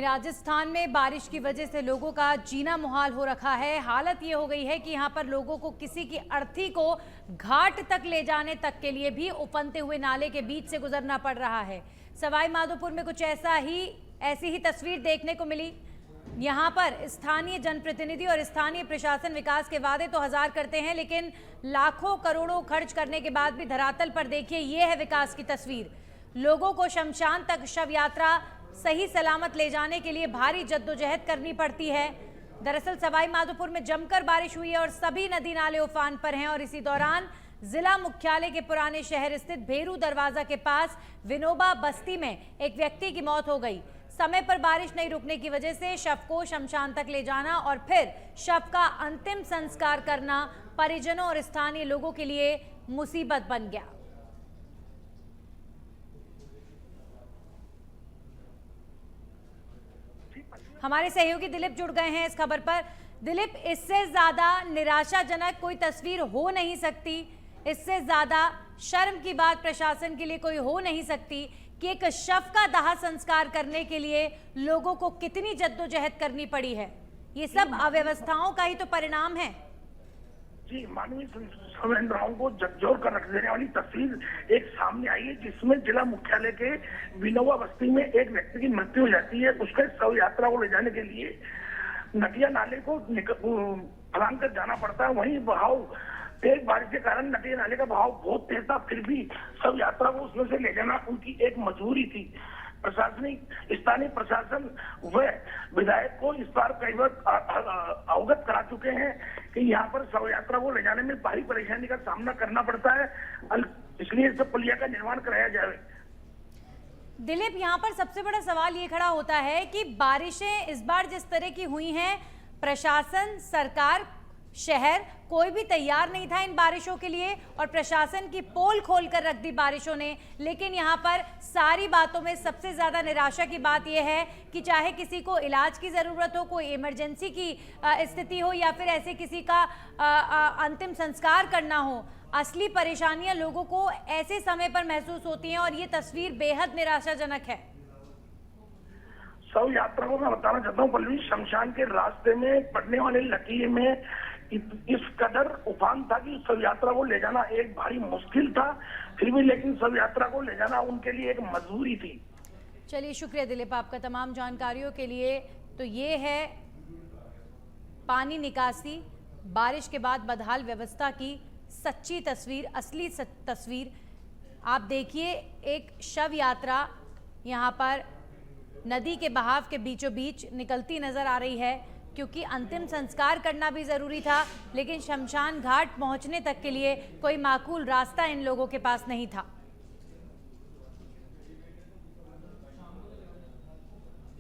वहीं राजस्थान में बारिश की वजह से लोगों का जीना मुहाल हो रखा है। हालत ये हो गई है कि यहां पर लोगों को किसी की अर्थी को घाट तक ले जाने तक के लिए भी उफनते हुए नाले के बीच से गुजरना पड़ रहा है। सवाई माधोपुर में कुछ ऐसी ही तस्वीर देखने को मिली। यहाँ पर स्थानीय जनप्रतिनिधि और स्थानीय प्रशासन विकास के वादे तो हजार करते हैं, लेकिन लाखों करोड़ों खर्च करने के बाद भी धरातल पर देखिए ये है विकास की तस्वीर। लोगों को शमशान तक शव यात्रा सही सलामत ले जाने के लिए भारी जद्दोजहद करनी पड़ती है। दरअसल सवाई माधोपुर में जमकर बारिश हुई है और सभी नदी नाले उफान पर हैं और इसी दौरान जिला मुख्यालय के पुराने शहर स्थित भेरू दरवाजा के पास विनोबा बस्ती में एक व्यक्ति की मौत हो गई। समय पर बारिश नहीं रुकने की वजह से शव को शमशान तक ले जाना और फिर शव का अंतिम संस्कार करना परिजनों और स्थानीय लोगों के लिए मुसीबत बन गया। हमारे सहयोगी दिलीप जुड़ गए हैं इस खबर पर। दिलीप, इससे ज्यादा निराशाजनक कोई तस्वीर हो नहीं सकती, इससे ज्यादा शर्म की बात प्रशासन के लिए कोई हो नहीं सकती कि एक शव का दाह संस्कार करने के लिए लोगों को कितनी जद्दोजहद करनी पड़ी है। ये सब अव्यवस्थाओं का ही तो परिणाम है। जी, मानवीय संवेदनाओं को झकझोर कर रख देने वाली तस्वीर एक सामने आई है, जिसमें जिला मुख्यालय के विनोबा बस्ती में एक व्यक्ति की मृत्यु हो जाती है। उसके शव यात्रा को ले जाने के लिए नदिया नाले को फलांग कर जाना पड़ता है। वहीं बहाव तेज बारिश के कारण नदिया नाले का बहाव बहुत तेज था, फिर भी शव यात्रा को उसमें से ले जाना उनकी एक मजबूरी थी। प्रशासनिक स्थानीय प्रशासन व विधायक को इस बार कई बार अवगत करा चुके हैं कि यहाँ पर शव यात्रा को ले जाने में भारी परेशानी का सामना करना पड़ता है, इसलिए इस पुलिया का निर्माण कराया जाए। दिलीप, यहाँ पर सबसे बड़ा सवाल ये खड़ा होता है कि बारिशें इस बार जिस तरह की हुई हैं, प्रशासन, सरकार, शहर कोई भी तैयार नहीं था इन बारिशों के लिए और प्रशासन की पोल खोल कर रख दी बारिशों ने। लेकिन यहाँ पर सारी बातों में सबसे ज्यादा निराशा की बात यह है कि चाहे किसी को इलाज की जरूरत हो, कोई इमरजेंसी की स्थिति हो या फिर ऐसे किसी का अंतिम संस्कार करना हो, असली परेशानियां लोगों को ऐसे समय पर महसूस होती हैं और ये तस्वीर बेहद निराशाजनक है। शव यात्रा को मैं बताना चाहता हूँ पल्लवी, शमशान के रास्ते में पड़ने वाले लकीर में इस कदर उफान था कि शव यात्रा को ले जाना एक भारी मुश्किल था, फिर भी लेकिन शव यात्रा को ले जाना उनके लिए एक मजबूरी थी। चलिए, शुक्रिया दिलीप आपका तमाम जानकारियों के लिए। तो ये है पानी निकासी, बारिश के बाद बदहाल व्यवस्था की सच्ची तस्वीर, असली तस्वीर। आप देखिए, एक शव यात्रा यहाँ पर नदी के बहाव के बीचों बीच निकलती नजर आ रही है, क्योंकि अंतिम संस्कार करना भी जरूरी था, लेकिन शमशान घाट पहुंचने तक के लिए कोई माकूल रास्ता इन लोगों के पास नहीं था।